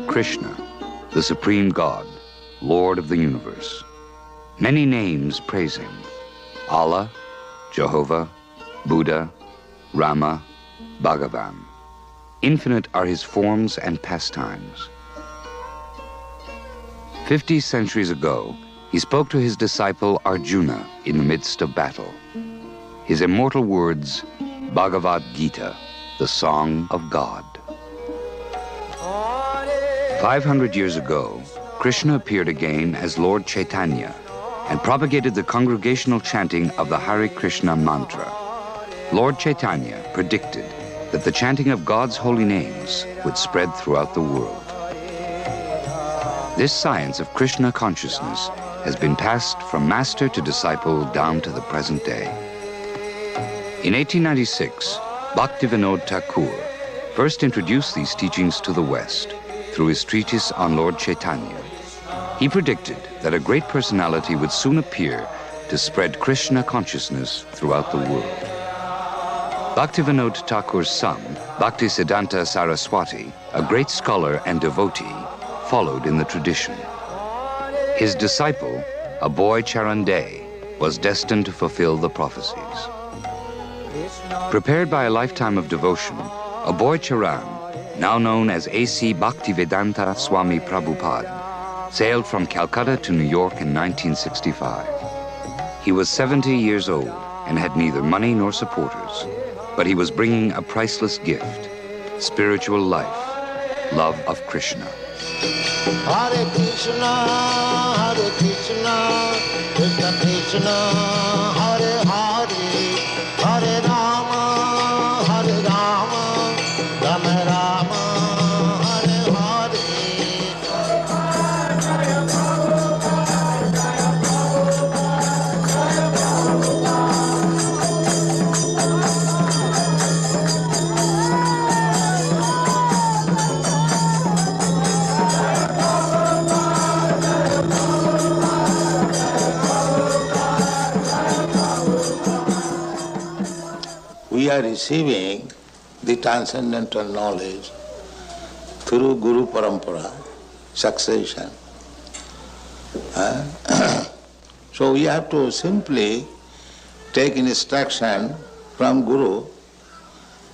Krishna, the supreme God, Lord of the universe. Many names praise him: Allah, Jehovah, Buddha, Rama, Bhagavan. Infinite are his forms and pastimes. 50 centuries ago, he spoke to his disciple Arjuna in the midst of battle. His immortal words, Bhagavad Gita, the Song of God. 500 years ago, Krishna appeared again as Lord Chaitanya and propagated the congregational chanting of the Hare Krishna mantra. Lord Chaitanya predicted that the chanting of God's holy names would spread throughout the world. This science of Krishna consciousness has been passed from master to disciple down to the present day. In 1896, Bhaktivinoda Thakur first introduced these teachings to the West through his treatise on Lord Chaitanya. He predicted that a great personality would soon appear to spread Krishna consciousness throughout the world. Bhaktivinoda Thakur's son, Bhaktisiddhanta Saraswati, a great scholar and devotee, followed in the tradition. His disciple, a boy Charan Dey, was destined to fulfill the prophecies. Prepared by a lifetime of devotion, a boy Charan, now known as A.C. Bhaktivedanta Swami Prabhupada, sailed from Calcutta to New York in 1965. He was 70 years old and had neither money nor supporters, but he was bringing a priceless gift: spiritual life, love of Krishna. Hare Krishna, Krishna Krishna, Hare Hare, Hare Rama, Rama Rama, Hare Hare. We are receiving the transcendental knowledge through Guru Parampara, succession. So we have to simply take instruction from Guru,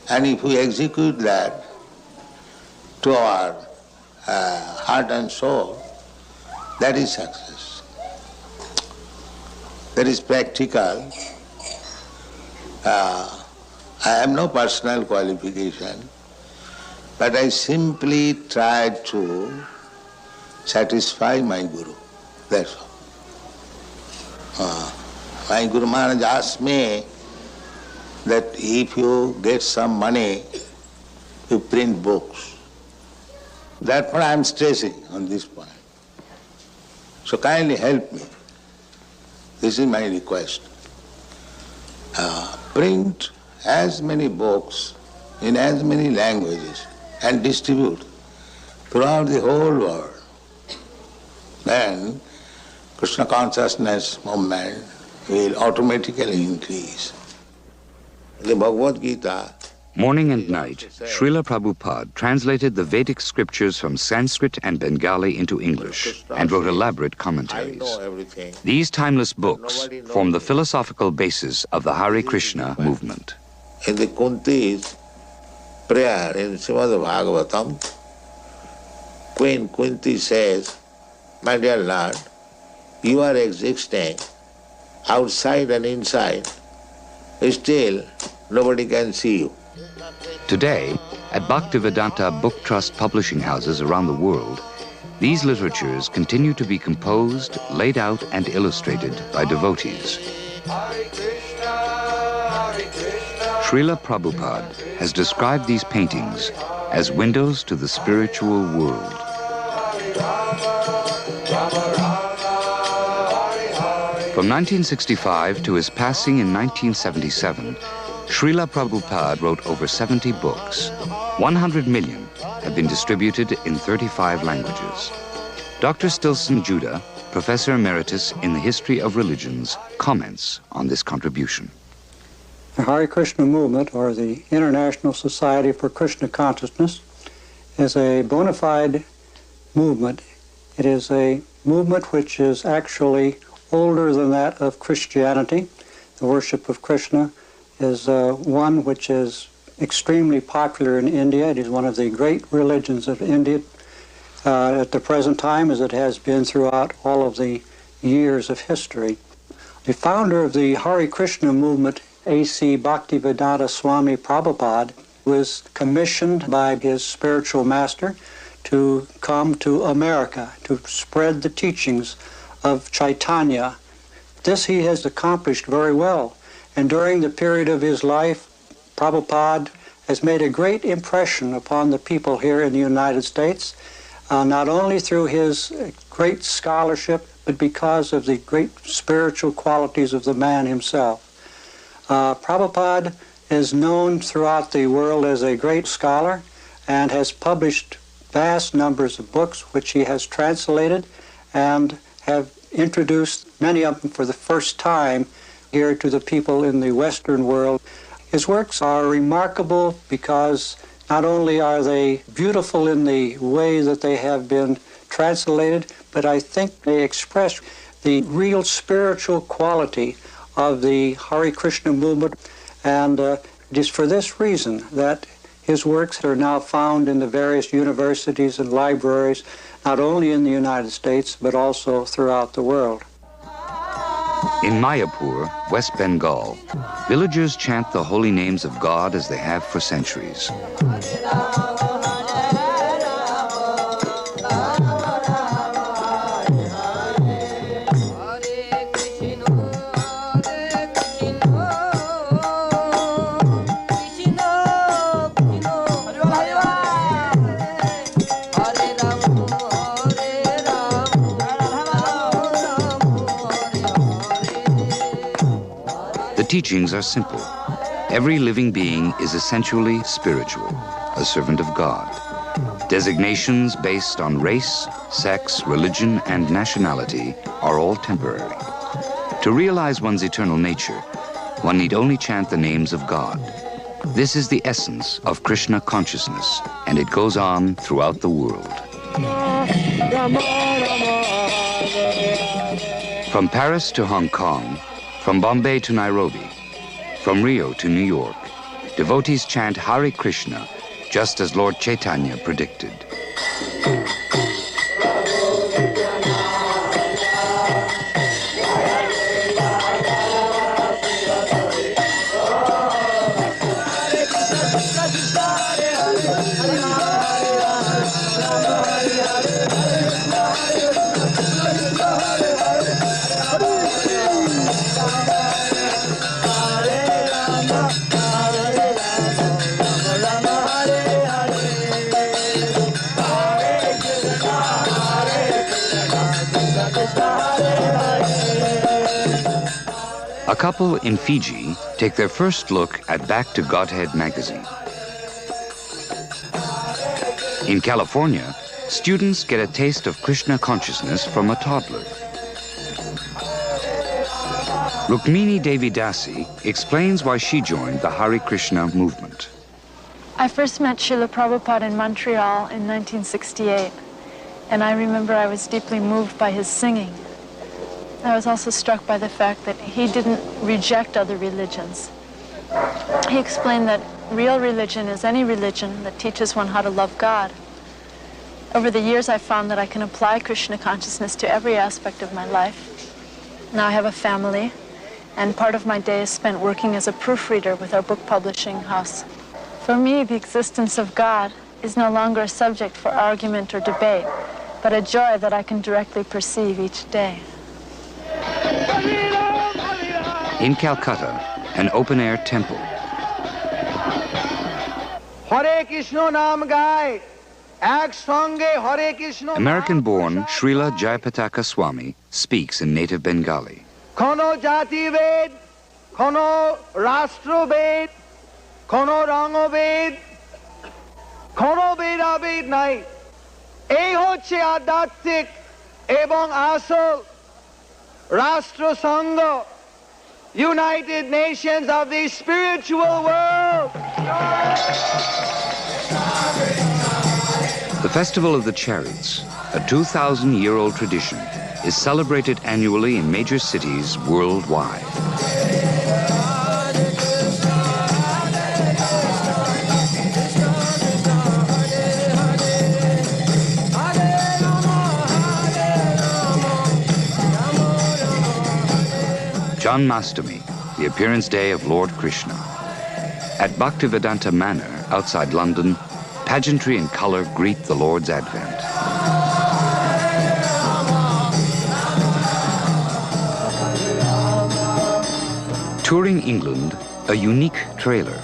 and if we execute that to our heart and soul, that is success. That is practical. I have no personal qualification, but I simply try to satisfy my Guru. That's all. My Guru Maharaj asked me that if you get some money, you print books. That's what I am stressing on this point. So kindly help me. This is my request. Print as many books in as many languages and distribute throughout the whole world. Then Krishna consciousness movement will automatically increase. The Bhagavad Gita. Morning and night, Srila Prabhupada translated the Vedic scriptures from Sanskrit and Bengali into English and wrote elaborate commentaries. These timeless books form the philosophical basis of the Hare Krishna movement. In the Kunti's prayer in Srimad Bhagavatam, Queen Kunti says, "My dear Lord, you are existing outside and inside, still nobody can see you." Today, at Bhaktivedanta Book Trust publishing houses around the world, these literatures continue to be composed, laid out, and illustrated by devotees. Srila Prabhupada has described these paintings as windows to the spiritual world. From 1965 to his passing in 1977, Srila Prabhupada wrote over 70 books. 100 million have been distributed in 35 languages. Dr. Stilson Judah, Professor Emeritus in the History of Religions, comments on this contribution. The Hare Krishna movement, or the International Society for Krishna Consciousness, is a bona fide movement. It is a movement which is actually older than that of Christianity. The worship of Krishna is one which is extremely popular in India. It is one of the great religions of India at the present time, as it has been throughout all of the years of history. The founder of the Hare Krishna movement, A.C. Bhaktivedanta Swami Prabhupada, was commissioned by his spiritual master to come to America to spread the teachings of Chaitanya. This he has accomplished very well, and during the period of his life, Prabhupada has made a great impression upon the people here in the United States, not only through his great scholarship, but because of the great spiritual qualities of the man himself. Prabhupada is known throughout the world as a great scholar and has published vast numbers of books which he has translated and have introduced many of them for the first time here to the people in the Western world. His works are remarkable because not only are they beautiful in the way that they have been translated, but I think they express the real spiritual quality of the Hare Krishna movement, and it is for this reason that his works are now found in the various universities and libraries, not only in the United States, but also throughout the world. In Mayapur, West Bengal, villagers chant the holy names of God as they have for centuries. The teachings are simple. Every living being is essentially spiritual, a servant of God. Designations based on race, sex, religion, and nationality are all temporary. To realize one's eternal nature, one need only chant the names of God. This is the essence of Krishna consciousness, and it goes on throughout the world. From Paris to Hong Kong, from Bombay to Nairobi, from Rio to New York, devotees chant Hare Krishna, just as Lord Chaitanya predicted. A couple in Fiji take their first look at Back to Godhead magazine. In California, students get a taste of Krishna consciousness from a toddler. Rukmini Devi Dasi explains why she joined the Hare Krishna movement. I first met Srila Prabhupada in Montreal in 1968, and I remember I was deeply moved by his singing. I was also struck by the fact that he didn't reject other religions. He explained that real religion is any religion that teaches one how to love God. Over the years, I found that I can apply Krishna consciousness to every aspect of my life. Now I have a family, and part of my day is spent working as a proofreader with our book publishing house. For me, the existence of God is no longer a subject for argument or debate, but a joy that I can directly perceive each day. In Calcutta, an open-air temple. Hare Krishna naam gaye, ek sange Hare Krishna. American-born Srila Jayapataka Swami speaks in native Bengali. Kono jati ved, kono rashtra ved, kono rang ved, kono beda ved nai. এই হচ্ছে আধ্যাত্মিক এবং আসল রাষ্ট্রসংঘ United Nations of the spiritual world. The Festival of the Chariots, a 2,000-year-old tradition, is celebrated annually in major cities worldwide. Janmastami, the appearance day of Lord Krishna. At Bhaktivedanta Manor, outside London, pageantry and color greet the Lord's advent. Touring England, a unique trailer.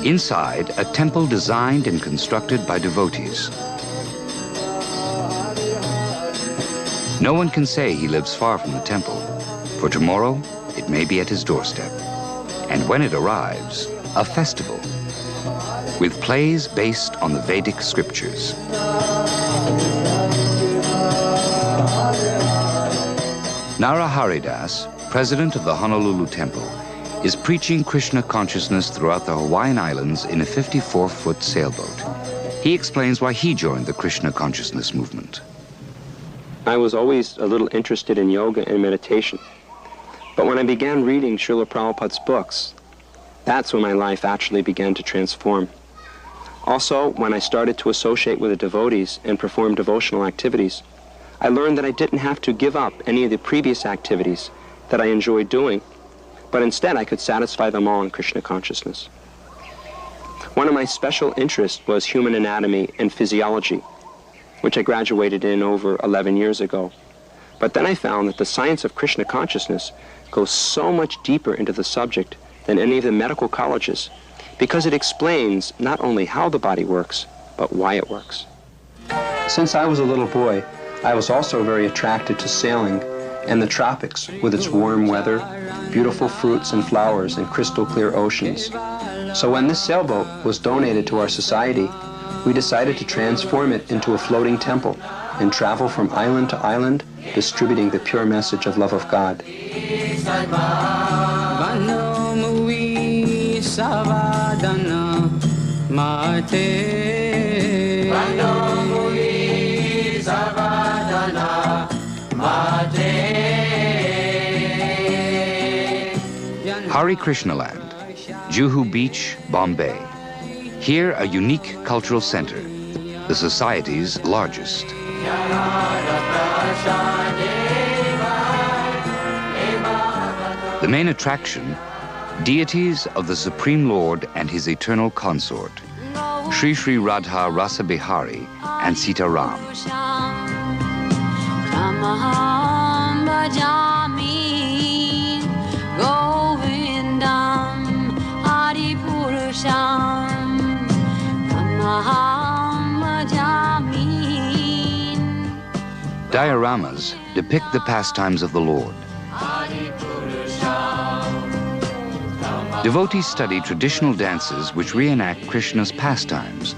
Inside, a temple designed and constructed by devotees. No one can say he lives far from the temple, for tomorrow it may be at his doorstep. And when it arrives, a festival with plays based on the Vedic scriptures. Nara Haridas, president of the Honolulu Temple, is preaching Krishna consciousness throughout the Hawaiian Islands in a 54-foot sailboat. He explains why he joined the Krishna consciousness movement. I was always a little interested in yoga and meditation. But when I began reading Srila Prabhupada's books, that's when my life actually began to transform. Also, when I started to associate with the devotees and perform devotional activities, I learned that I didn't have to give up any of the previous activities that I enjoyed doing, but instead I could satisfy them all in Krishna consciousness. One of my special interests was human anatomy and physiology, which I graduated in over 11 years ago. But then I found that the science of Krishna consciousness goes so much deeper into the subject than any of the medical colleges, because it explains not only how the body works, but why it works. Since I was a little boy, I was also very attracted to sailing and the tropics with its warm weather, beautiful fruits and flowers, and crystal clear oceans. So when this sailboat was donated to our society, we decided to transform it into a floating temple and travel from island to island, distributing the pure message of love of God. Hare Krishna Land, Juhu Beach, Bombay. Here, a unique cultural center, the society's largest. The main attraction, deities of the Supreme Lord and his eternal consort, Sri Sri Radha Rasa Bihari and Sita Ram. Dioramas depict the pastimes of the Lord. Devotees study traditional dances which reenact Krishna's pastimes.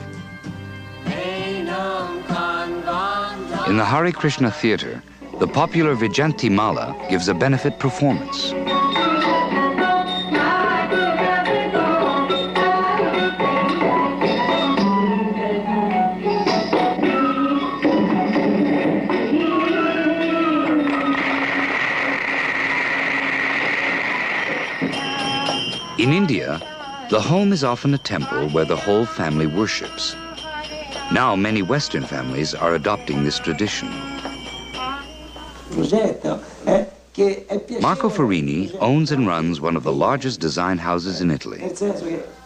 In the Hare Krishna Theater, the popular Vijayanti Mala gives a benefit performance. In India, the home is often a temple where the whole family worships. Now, many Western families are adopting this tradition. Marco Farini owns and runs one of the largest design houses in Italy.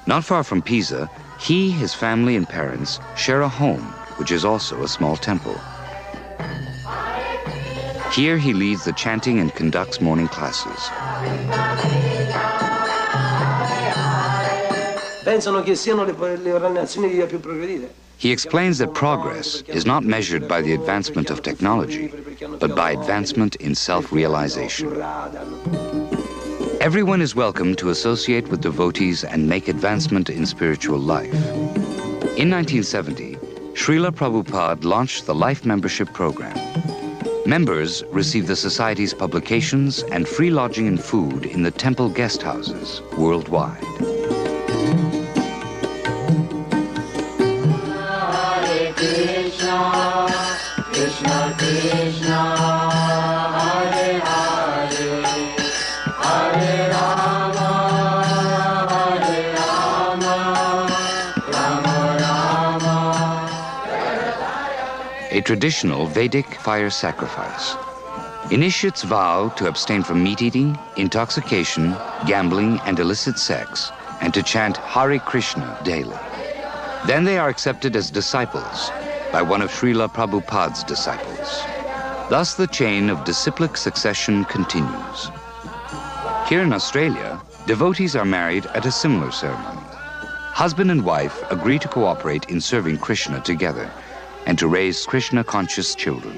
Not far from Pisa, he, his family, and parents share a home, which is also a small temple. Here, he leads the chanting and conducts morning classes. He explains that progress is not measured by the advancement of technology, but by advancement in self-realization. Everyone is welcome to associate with devotees and make advancement in spiritual life. In 1970, Srila Prabhupada launched the Life Membership Program. Members receive the Society's publications and free lodging and food in the temple guest houses worldwide. Hare Krishna, Krishna Krishna, Hare Hare, Hare Rama, Hare Rama, Rama Rama. A traditional Vedic fire sacrifice. Initiates vow to abstain from meat-eating, intoxication, gambling, and illicit sex, and to chant Hare Krishna daily. Then they are accepted as disciples by one of Srila Prabhupada's disciples. Thus the chain of disciplic succession continues. Here in Australia, devotees are married at a similar ceremony. Husband and wife agree to cooperate in serving Krishna together and to raise Krishna-conscious children.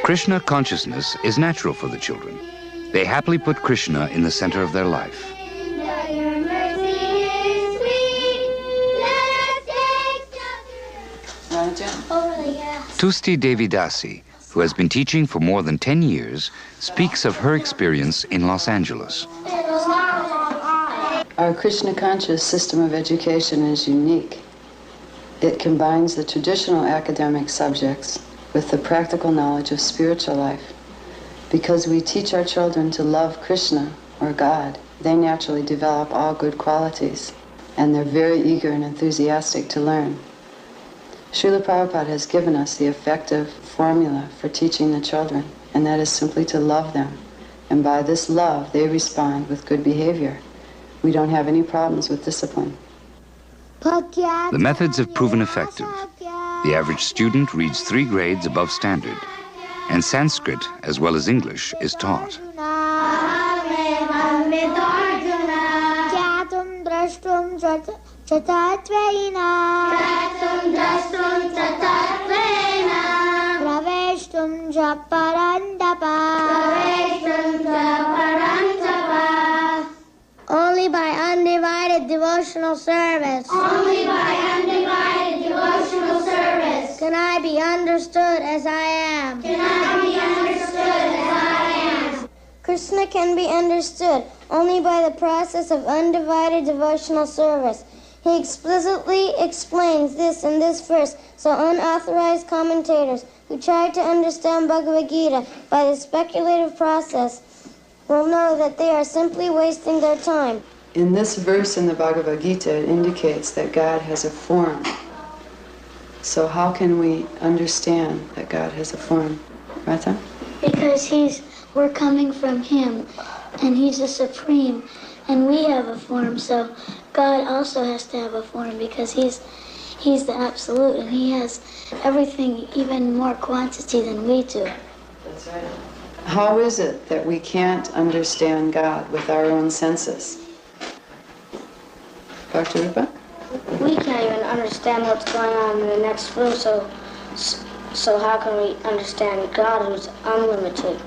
Krishna consciousness is natural for the children. They happily put Krishna in the center of their life. Tusti Devi Dasi, who has been teaching for more than 10 years, speaks of her experience in Los Angeles. Our Krishna conscious system of education is unique. It combines the traditional academic subjects with the practical knowledge of spiritual life. Because we teach our children to love Krishna, or God, they naturally develop all good qualities, and they're very eager and enthusiastic to learn. Srila Prabhupada has given us the effective formula for teaching the children, and that is simply to love them. And by this love, they respond with good behavior. We don't have any problems with discipline. The methods have proven effective. The average student reads 3 grades above standard, and Sanskrit, as well as English, is taught. Only by undivided devotional service. Only by undivided devotional service. Can I be understood as I am. Can I be understood as I am. Krishna can be understood only by the process of undivided devotional service. He explicitly explains this in this verse, so unauthorized commentators who try to understand Bhagavad Gita by the speculative process will know that they are simply wasting their time. In this verse in the Bhagavad Gita, it indicates that God has a form. So how can we understand that God has a form? Rata? Because we're coming from Him, and He's the Supreme, and we have a form, so God also has to have a form because He's the Absolute, and He has everything, even more quantity than we do. That's right. How is it that we can't understand God with our own senses? Dr. Rupa? We can't even understand what's going on in the next room, so how can we understand God who's unlimited?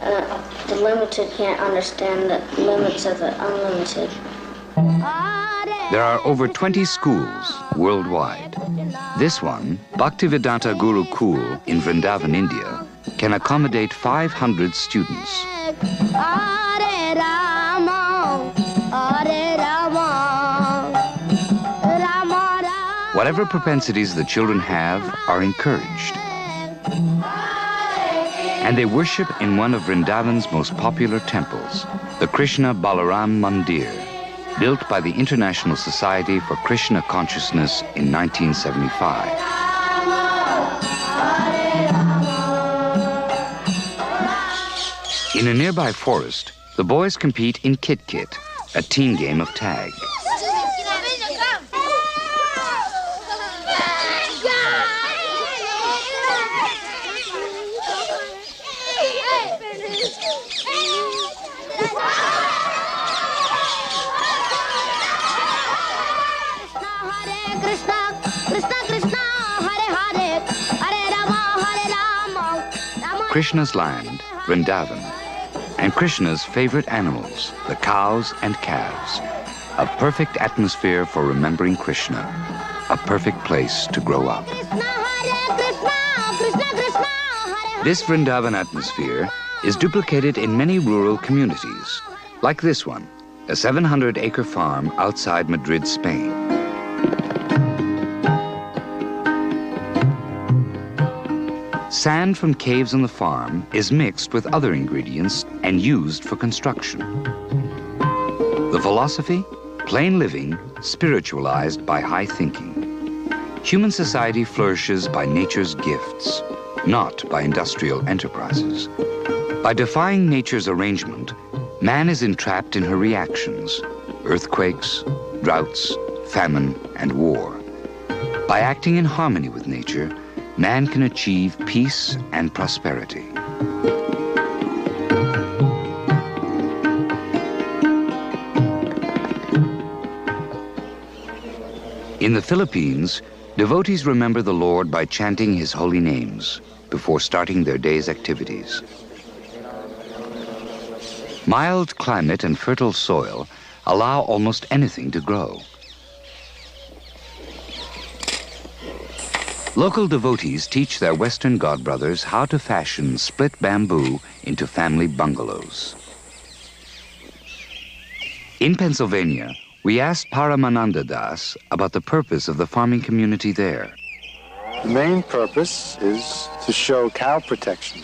The limited can't understand the limits of the unlimited. There are over 20 schools worldwide. This one, Bhaktivedanta Gurukul in Vrindavan, India, can accommodate 500 students. Whatever propensities the children have are encouraged. And they worship in one of Vrindavan's most popular temples, the Krishna Balaram Mandir, built by the International Society for Krishna Consciousness in 1975. In a nearby forest, the boys compete in Kit-Kit, a teen game of tag. Krishna's land, Vrindavan, and Krishna's favorite animals, the cows and calves, a perfect atmosphere for remembering Krishna. a perfect place to grow up. This Vrindavan atmosphere is duplicated in many rural communities, like this one, a 700-acre farm outside Madrid, Spain. Sand from caves on the farm is mixed with other ingredients and used for construction. The philosophy? Plain living, spiritualized by high thinking. Human society flourishes by nature's gifts, not by industrial enterprises. By defying nature's arrangement, man is entrapped in her reactions, earthquakes, droughts, famine, and war. By acting in harmony with nature, man can achieve peace and prosperity. In the Philippines, devotees remember the Lord by chanting his holy names before starting their day's activities. Mild climate and fertile soil allow almost anything to grow. Local devotees teach their Western godbrothers how to fashion split bamboo into family bungalows. In Pennsylvania, we asked Paramananda Das about the purpose of the farming community there. The main purpose is to show cow protection.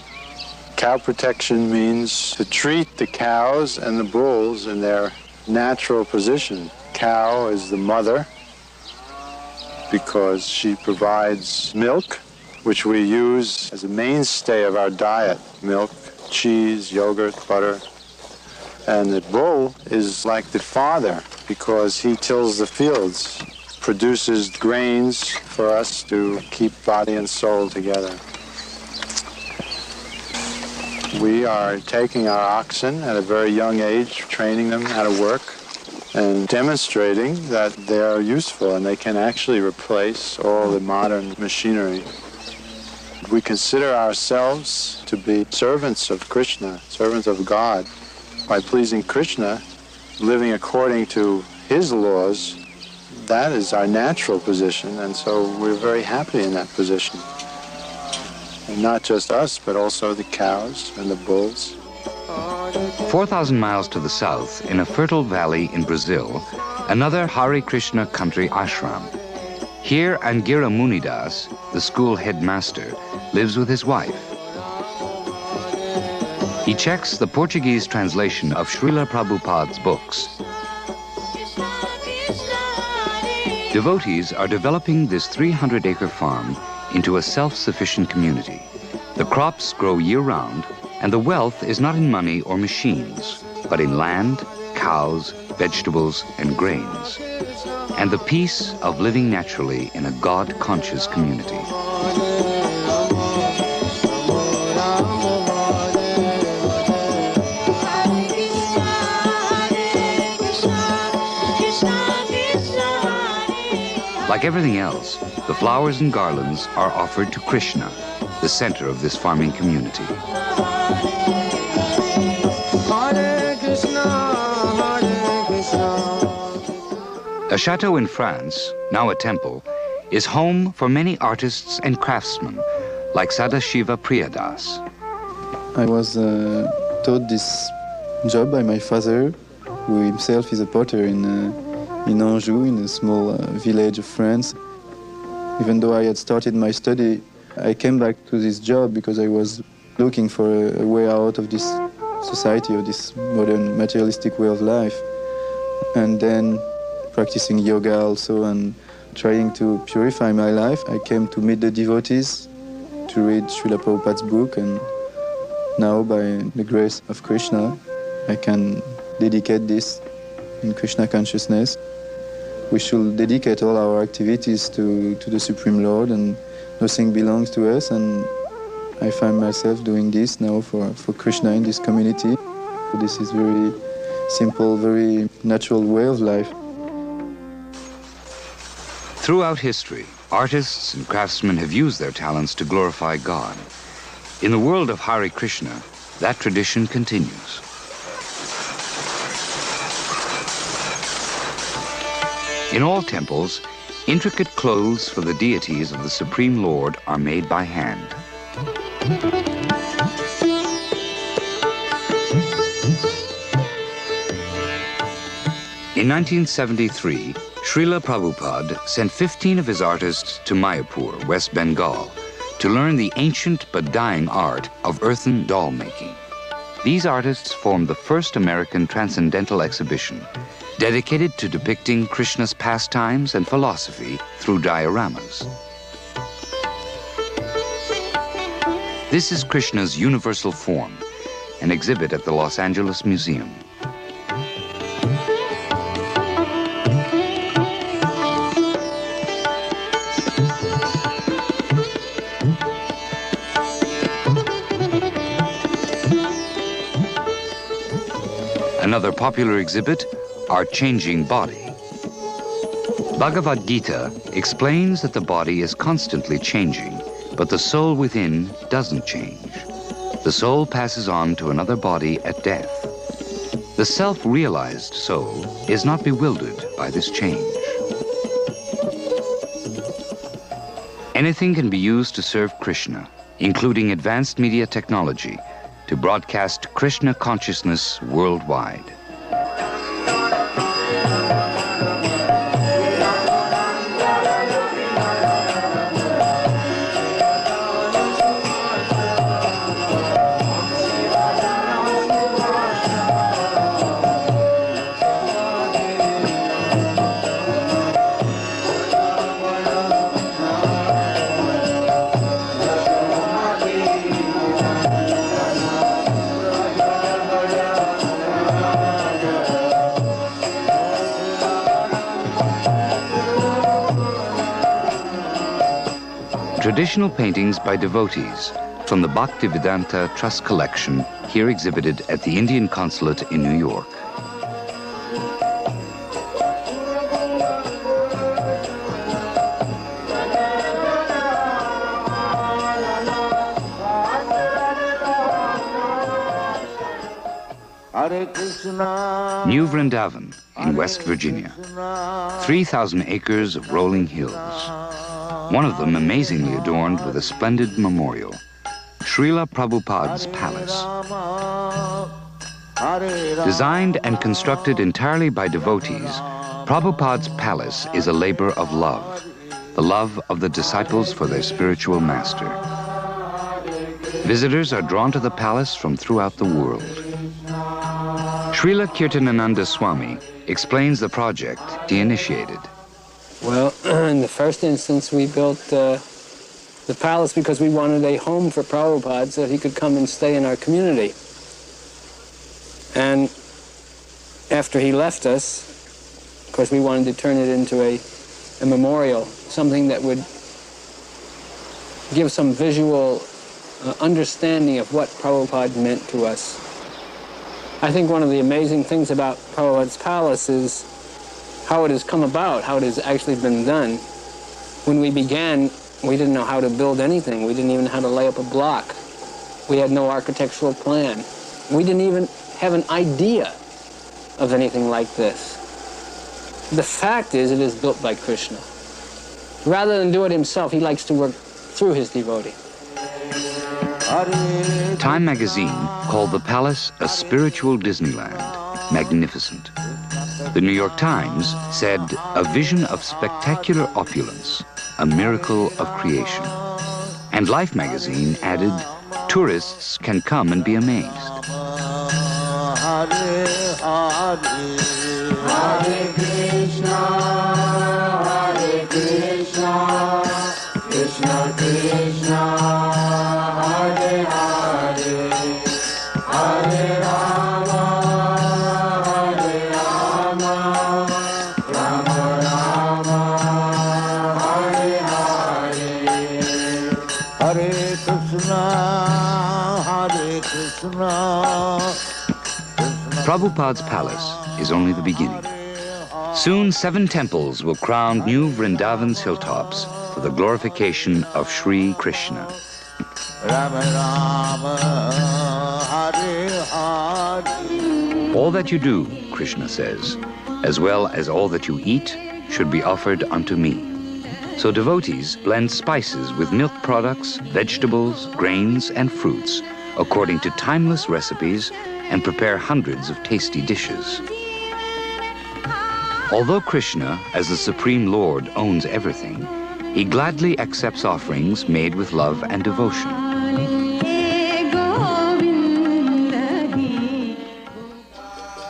Cow protection means to treat the cows and the bulls in their natural position. Cow is the mother because she provides milk, which we use as a mainstay of our diet. Milk, cheese, yogurt, butter. And the bull is like the father because he tills the fields, produces grains for us to keep body and soul together. We are taking our oxen at a very young age, training them how to work, and demonstrating that they are useful and they can actually replace all the modern machinery. We consider ourselves to be servants of Krishna, servants of God. By pleasing Krishna, living according to his laws, that is our natural position, and so we're very happy in that position. And not just us, but also the cows and the bulls. 4,000 miles to the south, in a fertile valley in Brazil, another Hare Krishna country ashram. Here, Angira Munidas, the school headmaster, lives with his wife. He checks the Portuguese translation of Srila Prabhupada's books. Devotees are developing this 300-acre farm into a self-sufficient community. The crops grow year-round, and the wealth is not in money or machines, but in land, cows, vegetables, and grains, and the peace of living naturally in a God-conscious community. Like everything else, the flowers and garlands are offered to Krishna, the center of this farming community. Hare Krishna, Hare Krishna. A chateau in France, now a temple, is home for many artists and craftsmen, like Sadashiva Priyadas. I was taught this job by my father, who himself is a potter in Anjou, in a small village of France. Even though I had started my study, I came back to this job because I was looking for a way out of this society, of this modern materialistic way of life. And then practicing yoga also and trying to purify my life, I came to meet the devotees, to read Srila Prabhupada's book, and now by the grace of Krishna, I can dedicate this in Krishna consciousness. We should dedicate all our activities to the Supreme Lord, and nothing belongs to us, and I find myself doing this now for Krishna in this community. This is very simple, very natural way of life. Throughout history, artists and craftsmen have used their talents to glorify God. In the world of Hare Krishna, that tradition continues. In all temples, Intricate clothes for the deities of the Supreme Lord are made by hand. In 1973, Srila Prabhupada sent 15 of his artists to Mayapur, West Bengal, to learn the ancient but dying art of earthen doll making. These artists formed the first American transcendental exhibition dedicated to depicting Krishna's pastimes and philosophy through dioramas. This is Krishna's universal form, an exhibit at the Los Angeles Museum. Another popular exhibit, Our Changing Body. Bhagavad Gita explains that the body is constantly changing, but the soul within doesn't change. The soul passes on to another body at death. The self-realized soul is not bewildered by this change. Anything can be used to serve Krishna, including advanced media technology, to broadcast Krishna consciousness worldwide. Traditional paintings by devotees from the Bhaktivedanta Trust collection here exhibited at the Indian Consulate in New York. Hare Krishna. New Vrindavan in West Virginia. 3,000 acres of rolling hills. One of them amazingly adorned with a splendid memorial, Srila Prabhupada's Palace. Designed and constructed entirely by devotees, Prabhupada's Palace is a labor of love, the love of the disciples for their spiritual master. Visitors are drawn to the palace from throughout the world. Srila Kirtanananda Swami explains the project he initiated. Well, in the first instance, we built the palace because we wanted a home for Prabhupada so that he could come and stay in our community. And after he left us, of course, we wanted to turn it into a memorial, something that would give some visual understanding of what Prabhupada meant to us. I think one of the amazing things about Prabhupada's Palace is how it has come about, how it has actually been done. When we began, we didn't know how to build anything. We didn't even know how to lay up a block. We had no architectural plan. We didn't even have an idea of anything like this. The fact is, it is built by Krishna. Rather than do it himself, he likes to work through his devotee. Time magazine called the palace a spiritual Disneyland, magnificent. The New York Times said, a vision of spectacular opulence, a miracle of creation. And Life magazine added, tourists can come and be amazed. Hare Krishna, Hare Krishna, Krishna Krishna, Hare Hare, Hare Rama, Hare Rama, Rama Rama, Hare Hare. Hare Krishna. Prabhupada's palace is only the beginning. Soon 7 temples will crown new Vrindavan's hilltops for the glorification of Sri Krishna. All that you do, Krishna says, as well as all that you eat, should be offered unto me. So devotees blend spices with milk products, vegetables, grains, and fruits according to timeless recipes and prepare hundreds of tasty dishes. Although Krishna, as the Supreme Lord, owns everything, he gladly accepts offerings made with love and devotion.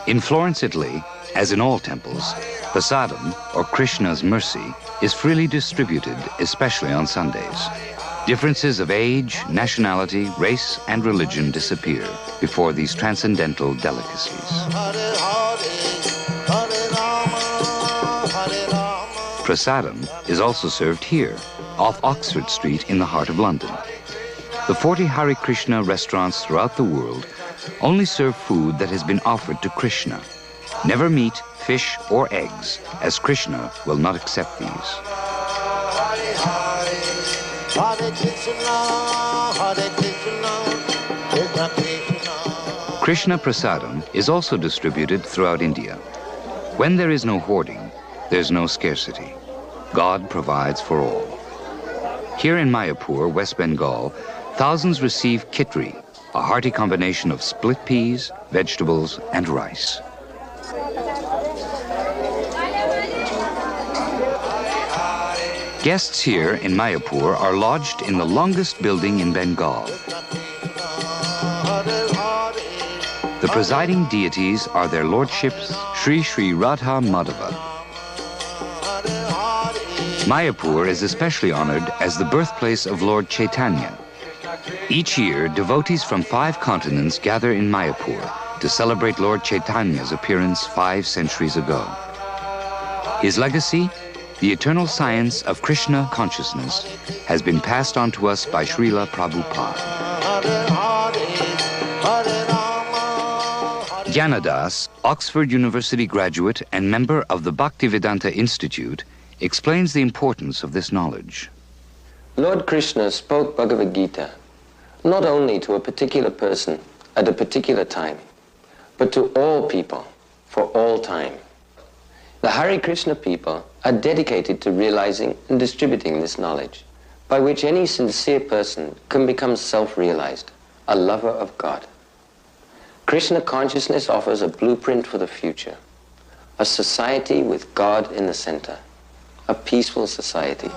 In Florence, Italy, as in all temples, prasadam, or Krishna's mercy, is freely distributed, especially on Sundays. Differences of age, nationality, race, and religion disappear before these transcendental delicacies. Prasadam is also served here, off Oxford Street in the heart of London. The 40 Hare Krishna restaurants throughout the world only serve food that has been offered to Krishna. Never meat, fish, or eggs, as Krishna will not accept these. Krishna Prasadam is also distributed throughout India. When there is no hoarding, there's no scarcity. God provides for all. Here in Mayapur, West Bengal, thousands receive kitri, a hearty combination of split peas, vegetables, and rice. Guests here in Mayapur are lodged in the longest building in Bengal. The presiding deities are their lordships Sri Sri Radha Madhava. Mayapur is especially honored as the birthplace of Lord Chaitanya. Each year, devotees from 5 continents gather in Mayapur to celebrate Lord Chaitanya's appearance 5 centuries ago. His legacy, the eternal science of Krishna consciousness, has been passed on to us by Srila Prabhupada. Janadas, Oxford University graduate and member of the Bhaktivedanta Institute, explains the importance of this knowledge. Lord Krishna spoke Bhagavad Gita not only to a particular person at a particular time, but to all people for all time. The Hare Krishna people are dedicated to realizing and distributing this knowledge, by which any sincere person can become self-realized, a lover of God. Krishna consciousness offers a blueprint for the future, a society with God in the center, a peaceful society.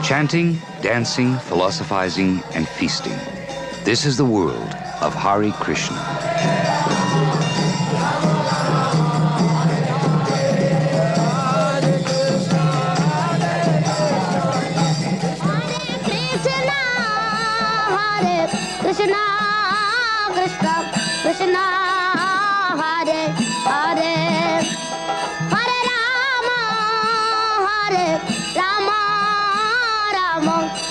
Chanting, dancing, philosophizing, and feasting. This is the world of Hare Krishna. Krishna, Krishna, Krishna, Hare, Hare, Hare Rama, Rama, Rama.